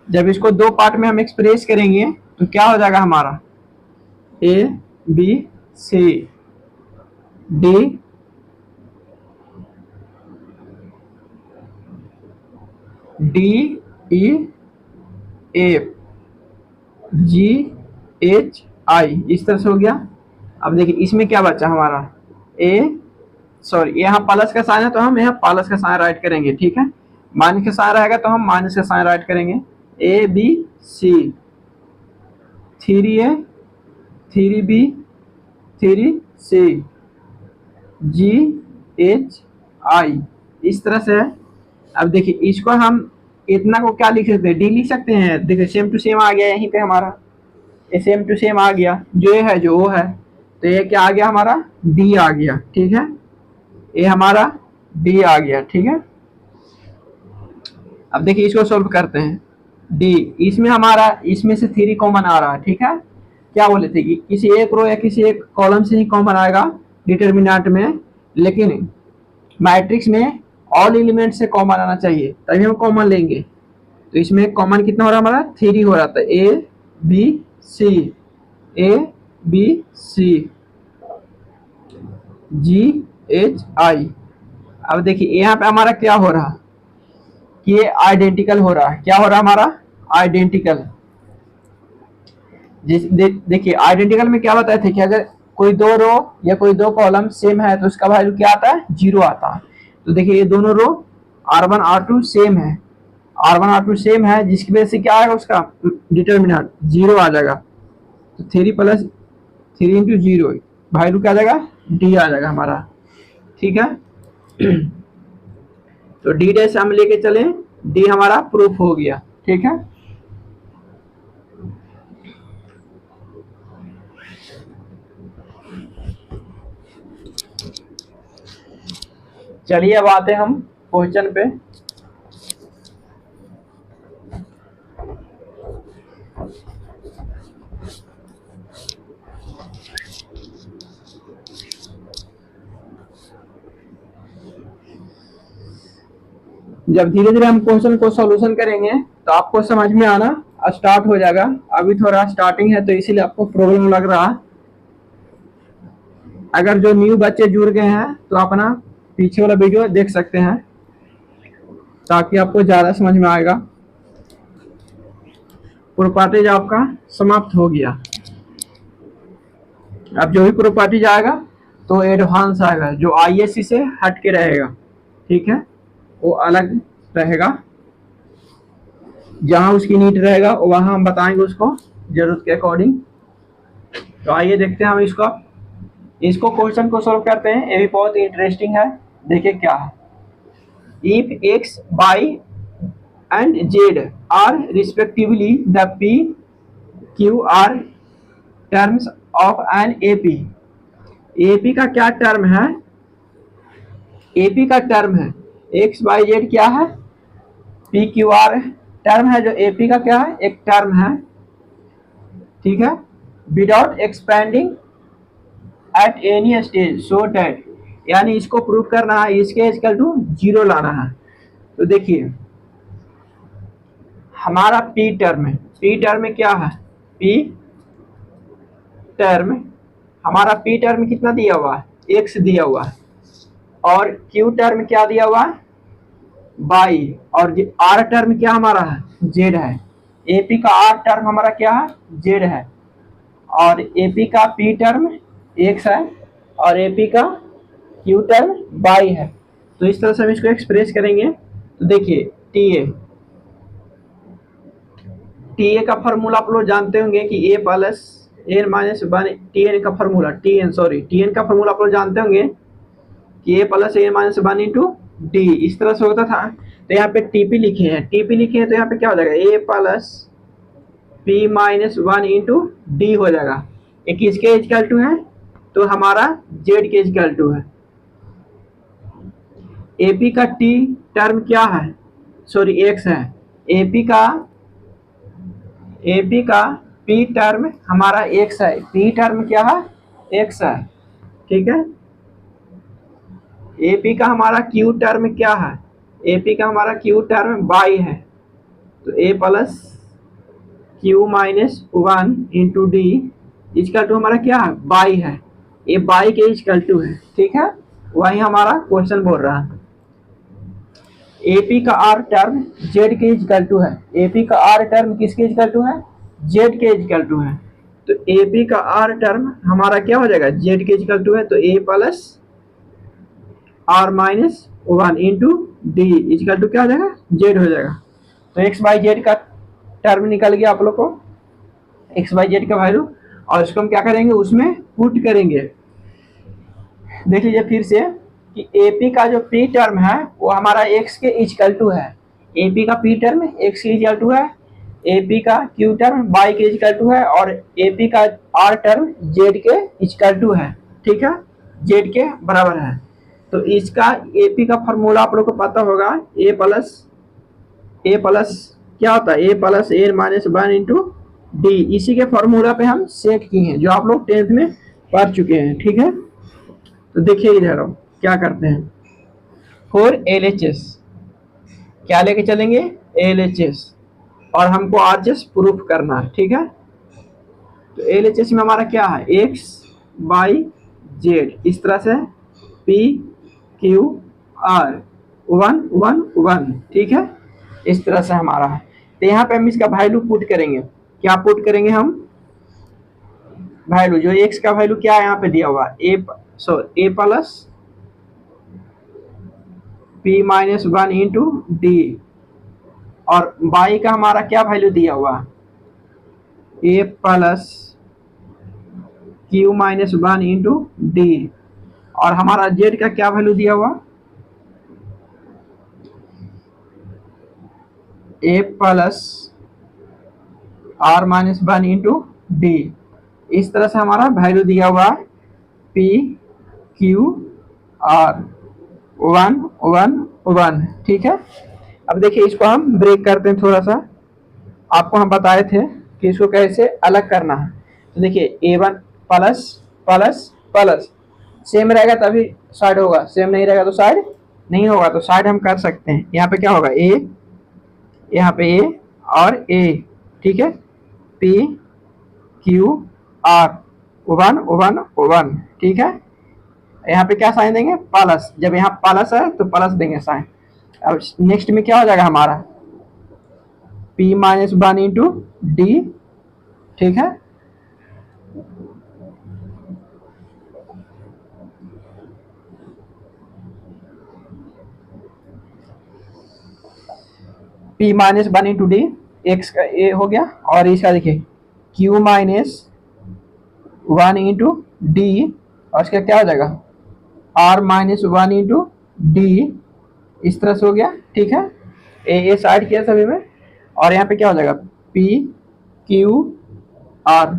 जब इसको दो पार्ट में हम एक्सप्रेस करेंगे तो क्या हो जाएगा हमारा, A B C D D E F G H I, इस तरह से हो गया। अब देखिए इसमें क्या बचा हमारा, ए सॉरी यहाँ प्लस का साइन है तो हम यहाँ प्लस का साइन राइट करेंगे, ठीक है। माइनस का साइन रहेगा तो हम माइनस का साइन राइट करेंगे। ए B C, 3A 3B 3C ji H I, इस तरह से है। अब देखिए इसको हम इतना को क्या लिख सकते हैं, डी लिख सकते हैं। देखिए सेम टू सेम आ गया यहीं पे हमारा, ये सेम टू सेम आ गया, जो ये है जो वो है, तो ये क्या आ गया हमारा, डी आ गया, ठीक है। ये हमारा डी आ गया, ठीक है। अब देखिए इसको सोल्व करते हैं। डी, इसमें हमारा इसमें से 3 कॉमन आ रहा है, ठीक है। क्या बोले थे कि किसी एक रो या किसी एक कॉलम से ही कॉमन आएगा डिटर्मिनेंट में, लेकिन मैट्रिक्स में ऑल एलिमेंट से कॉमन आना चाहिए तभी हम कॉमन लेंगे। तो इसमें कॉमन कितना हो रहा है हमारा, 3 हो रहा था, A B C, A B C G H I. अब देखिए यहाँ पे हमारा क्या हो रहा, कि ये आइडेंटिकल हो रहा है। क्या हो रहा है हमारा, आइडेंटिकल। देखिए आइडेंटिकल में क्या बताए थे कि अगर कोई दो रो या कोई दो कॉलम सेम है तो उसका वैल्यू क्या आता है, 0 आता है। तो देखिए ये दोनों रो R1 R2 सेम है, R1 R2 सेम है, जिसकी वजह से क्या आएगा उसका डिटर्मिनेंट 0 आ जाएगा। तो 3 + 3 × 0 वैल्यू क्या आ जाएगा, डी आ जाएगा हमारा, ठीक है। तो डी डैश हम लेके चले, डी हमारा प्रूफ हो गया, ठीक है। चलिए अब आते हैं हम क्वेश्चन पे। जब धीरे धीरे हम क्वेश्चन को सॉल्यूशन करेंगे तो आपको समझ में आना स्टार्ट हो जाएगा। अभी थोड़ा स्टार्टिंग है तो इसीलिए आपको प्रॉब्लम लग रहा है। अगर जो न्यू बच्चे जुड़ गए हैं तो अपना पीछे वाला वीडियो देख सकते हैं ताकि आपको ज्यादा समझ में आएगा। प्रॉपर्टीज आपका समाप्त हो गया। अब जो भी प्रॉपर्टीज आएगा तो एडवांस आएगा, जो आईएससी से हट के रहेगा, ठीक है, वो अलग रहेगा। जहां उसकी नीड रहेगा वहां हम बताएंगे उसको जरूरत के अकॉर्डिंग। तो आइए देखते हैं हम इसको क्वेश्चन को सॉल्व करते हैं। ये भी बहुत इंटरेस्टिंग है। देखिए क्या है, if X Y and Z are respectively the P Q R terms of an AP. AP का क्या टर्म है, एपी का टर्म है एक्स वाई जेड, क्या है, पी क्यू आर टर्म है, जो एपी का क्या है, एक टर्म है, ठीक है। Without expanding at any stage so that, यानी इसको प्रूव करना है, इसके इक्वल टू 0 लाना है। तो देखिए हमारा पी टर्म है, पी टर्म में क्या है, पी टर्म, हमारा पी टर्म कितना दिया हुआ है, एक्स दिया हुआ है, और क्यू टर्म क्या दिया हुआ है, बाई, और आर टर्म क्या हमारा है, जेड है। एपी का आर टर्म हमारा क्या है, जेड है, और एपी का पी टर्म एक्स है, और एपी का क्यू टर्म बाई है। तो इस तरह से हम इसको एक्सप्रेस करेंगे। तो देखिए टीए का फार्मूला आप लोग जानते होंगे कि A plus N minus one, T N formula, T N formula आप लोग जानते होंगे कि A plus N minus one into D, इस तरह से होता था। तो यहाँ पे टीपी लिखे हैं, तो यहाँ पे क्या हो जाएगा, A plus P minus one into D हो जाएगा। ये किसके इक्वल टू है, तो हमारा जेड के इक्वल टू है। एपी का टी टर्म क्या है, सॉरी एक्स है, एपी का पी टर्म हमारा एक्स है, पी टर्म क्या है, एक्स है, ठीक है। एपी का हमारा क्यू टर्म क्या है, एपी का हमारा क्यू टर्म बाई है, तो A plus Q minus one into D equal to हमारा क्या है, बाई है, ये बाई के इजकल टू है, ठीक है, वही हमारा क्वेश्चन बोल रहा है। एपी का आर टर्म जेड के इजकल टू है, एपी का आर टर्म किसके इजकल टू है, जेड के इजकल टू है, तो एपी का आर टर्म हमारा क्या हो जाएगा, जेड के इजकल टू है, तो A plus R minus one into D equal to क्या हो जाएगा, जेड हो जाएगा। तो एक्स बाई जेड का टर्म निकल गया आप लोग को, एक्स बाई जेड का वैल्यू, और इसको हम क्या करेंगे, उसमें पुट करेंगे। देख लीजिए फिर से कि एपी का जो पी टर्म है वो हमारा एक्स के इजकल टू है, एपी का पी टर्म एक्स के इजकल टू है, एपी का क्यू टर्म बाई के इजकल टू है, और एपी का आर टर्म जेड के इजकल टू है, ठीक है, जेड के बराबर है। तो इसका एपी का फॉर्मूला आप लोग को पता होगा, ए प्लस क्या होता है, ए प्लस ए माइनस वन इंटू डी, इसी के फॉर्मूला पे हम सेट किए हैं, जो आप लोग 10th में पढ़ चुके हैं, ठीक है। तो देखिए इधर हम क्या करते हैं, फॉर एलएचएस क्या लेके चलेंगे, एलएचएस, और हमको आरएचएस प्रूफ करना है, ठीक है। तो एलएचएस में हमारा क्या है, एक्स बाई जेड, इस तरह से P Q R one one one, ठीक है, इस तरह से हमारा है। तो यहाँ पे हम इसका वैल्यू पुट करेंगे, क्या पुट करेंगे हम, वैल्यू जो एक्स का वैल्यू क्या है यहाँ पे दिया हुआ, A plus P minus one into D, और बाई का हमारा क्या वैल्यू दिया हुआ, A plus Q minus one into D, और हमारा जेड का क्या वैल्यू दिया हुआ, A plus R minus one into D, इस तरह से हमारा वैल्यू दिया हुआ P Q R one one one, ठीक है। अब देखिए इसको हम ब्रेक करते हैं थोड़ा सा, आपको हम बताए थे कि इसको कैसे अलग करना है। तो देखिए A one plus plus plus, same रहेगा तभी साइड होगा, सेम नहीं रहेगा तो साइड नहीं होगा, तो साइड हम कर सकते हैं। यहाँ पे क्या होगा, ए, यहाँ पे ए और ए, ठीक है, P Q R one one one, ठीक है। यहाँ पे क्या साइन देंगे, प्लस, जब यहाँ प्लस है तो प्लस देंगे साइन। अब नेक्स्ट में क्या हो जाएगा हमारा, P minus one into D, ठीक है, P minus one into D, X का ए हो गया, और इसका देखिए Q minus one into D, और इसका क्या हो जाएगा, R minus one into D, इस तरह से हो गया, ठीक है। ए साइड किया सभी में, और यहाँ पे क्या हो जाएगा, P Q R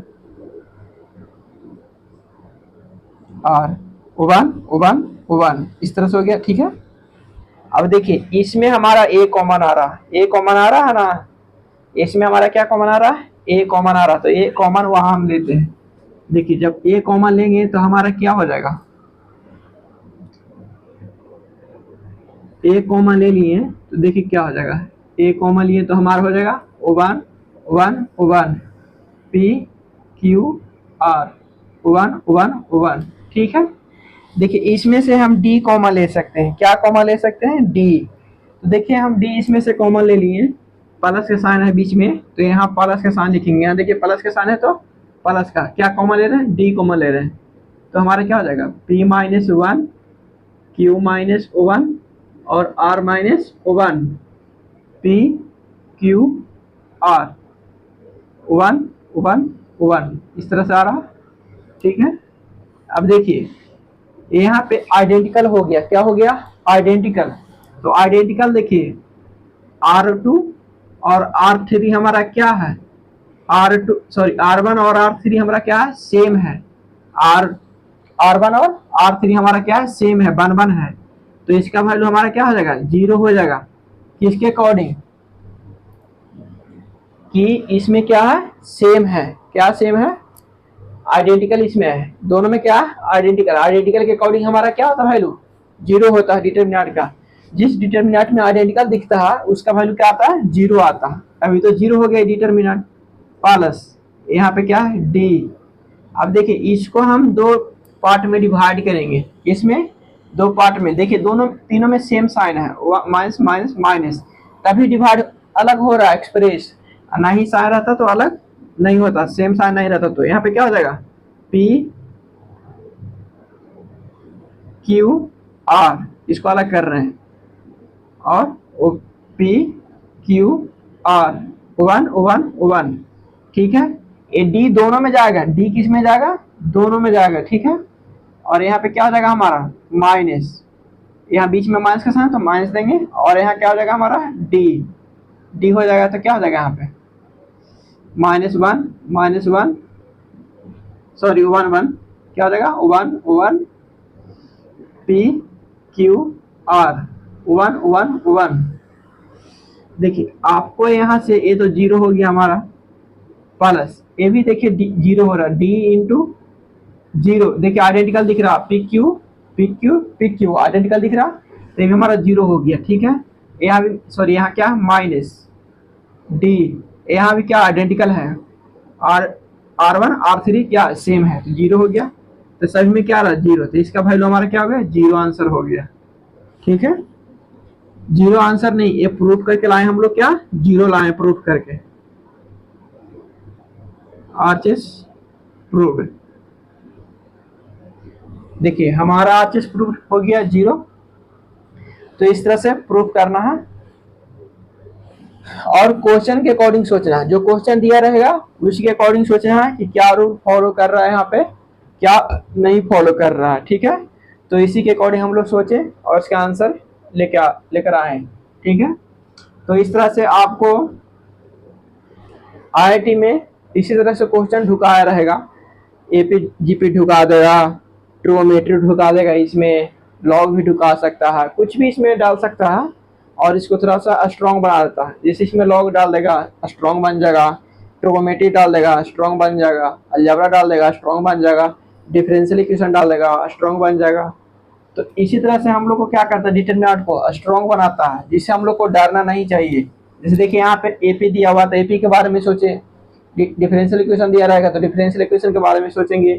R one one one, इस तरह से हो गया, ठीक है। अब देखिए इसमें हमारा ए कॉमन आ रहा है, ए कॉमन आ रहा है ना, इसमें हमारा क्या कॉमन आ रहा है, ए कॉमन आ रहा है, तो ए कॉमन वहां हम लेते हैं। देखिए जब ए कॉमन लेंगे तो हमारा क्या हो जाएगा, ए कॉमन ले लिए तो देखिए क्या हो जाएगा, ए कॉमन लिए तो हमारा हो जाएगा one one one, P Q R one one one, ठीक है। देखिए इसमें से हम डी कॉमन ले सकते हैं, क्या कॉमन ले सकते हैं, डी। तो देखिए हम डी इसमें से कॉमन ले लिए, प्लस के साइन है बीच में, तो यहाँ प्लस के साइन लिखेंगे, यहाँ देखिए प्लस के साइन है तो प्लस का क्या कॉमन ले रहे हैं, डी कॉमन ले रहे हैं, तो हमारा क्या हो जाएगा, P minus one Q minus one और R minus one, P Q R one one one, इस तरह से आ रहा, ठीक है। अब देखिए यहाँ पे आइडेंटिकल हो गया, क्या हो गया, आइडेंटिकल। तो आइडेंटिकल देखिए R2 और R3 हमारा क्या है, R1 और R3 हमारा क्या है, सेम है, R1 और R3 हमारा क्या है, सेम है, वन वन है, तो इसका वैल्यू हमारा क्या हो जाएगा, 0 हो जाएगा। किसके अकॉर्डिंग, कि इसमें क्या है, सेम है, क्या सेम है, आइडेंटिकल इसमें है, दोनों में क्या है, आइडेंटिकल। आइडेंटिकल के अकॉर्डिंग हमारा क्या होता है वैल्यू, जीरो होता है डिटर्मिनेंट का। जिस डिटर्मिनेंट में आइडेंटिकल दिखता है उसका वैल्यू क्या आता है, जीरो आता है। अभी तो जीरो हो गया डिटर्मिनेंट, प्लस यहाँ पे क्या है डी। अब देखिए इसको हम दो पार्ट में डिवाइड करेंगे, इसमें दो पार्ट में। देखिए दोनों तीनों में सेम साइन है, माइनस माइनस माइनस, तभी डिवाइड अलग हो रहा है एक्सप्रेस। ना ही साइन रहता तो अलग नहीं होता, सेम साइन नहीं रहता तो यहाँ पे क्या हो जाएगा, पी क्यू आर, इसको अलग कर रहे हैं, और ओ P Q R, one one one, ठीक है। ये डी दोनों में जाएगा, डी किस में जाएगा, दोनों में जाएगा, ठीक है। और यहाँ पे क्या हो जाएगा हमारा माइनस, यहाँ बीच में माइनस का साइन तो माइनस देंगे, और यहाँ क्या हो जाएगा हमारा डी, डी हो जाएगा तो क्या हो जाएगा यहाँ पे minus one sorry one one, क्या हो जाएगा one one P Q R, one one one. देखिए आपको यहाँ से ये तो जीरो हो गया हमारा, प्लस ये भी देखिए जीरो हो रहा, डी इंटू जीरो, देखिए आइडेंटिकल दिख रहा, P Q P Q P Q identical दिख रहा, तो ये हमारा जीरो हो गया, ठीक है। यहाँ भी सॉरी यहाँ क्या माइनस डी, यहाँ भी क्या आइडेंटिकल है, R R one R three क्या सेम है, तो जीरो हो गया। तो सभी में क्या रहा जीरो, तो इसका वैल्यू हमारा क्या हो गया, जीरो आंसर हो गया, ठीक है। जीरो आंसर नहीं, ये प्रूफ करके लाए हम लोग, क्या जीरो लाए प्रूफ करके, आरचेस प्रूफ। देखिए हमारा आरचेस प्रूफ हो गया जीरो। तो इस तरह से प्रूफ करना है, और क्वेश्चन के अकॉर्डिंग सोचना है, जो क्वेश्चन दिया रहेगा उसी के अकॉर्डिंग सोचना है कि क्या रूल फॉलो कर रहा है यहाँ पे, क्या नहीं फॉलो कर रहा है, ठीक है। तो इसी के अकॉर्डिंग हम लोग सोचे और इसका आंसर लेकर आए, ठीक है। तो इस तरह से आपको आईआईटी में इसी तरह से क्वेश्चन ढुकाया रहेगा, एपी जीपी ढुका देगा, ट्रिगोनोमेट्री ढुका देगा, इसमें लॉग भी ढुका सकता है, कुछ भी इसमें डाल सकता है, और इसको थोड़ा सा स्ट्रॉन्ग बना देता है। जैसे इसमें लॉग डाल देगा स्ट्रॉन्ग बन जाएगा, ट्रिगोनोमेट्री डाल देगा स्ट्रॉन्ग बन जाएगा, अलजेब्रा डाल देगा स्ट्रॉन्ग बन जाएगा, डिफरेंशियल इक्वेशन डाल देगा स्ट्रॉन्ग बन जाएगा। तो इसी तरह से हम लोग को क्या करता है, डिटरमिनेंट को स्ट्रॉन्ग बनाता है, जिससे हम लोग को डरना नहीं चाहिए। जैसे देखिए यहाँ पे एपी दिया हुआ, तो एपी के बारे में सोचे, डिफरेंशियल इक्वेशन दिया रहेगा तो डिफरेंशियल इक्वेशन के बारे में सोचेंगे,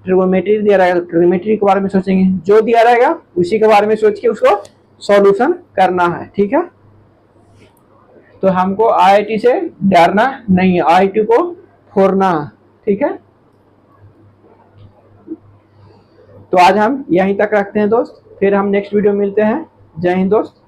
ट्रिगोनोमेट्री दिया रहेगा तो ट्रिगोनोमेट्री के बारे में सोचेंगे, जो दिया रहेगा उसी के बारे में सोच के उसको सॉल्यूशन करना है, ठीक है। तो हमको आईआईटी से डरना नहीं, आईआईटी को फोड़ना, ठीक है। तो आज हम यहीं तक रखते हैं दोस्त, फिर हम नेक्स्ट वीडियो मिलते हैं। जय हिंद दोस्त।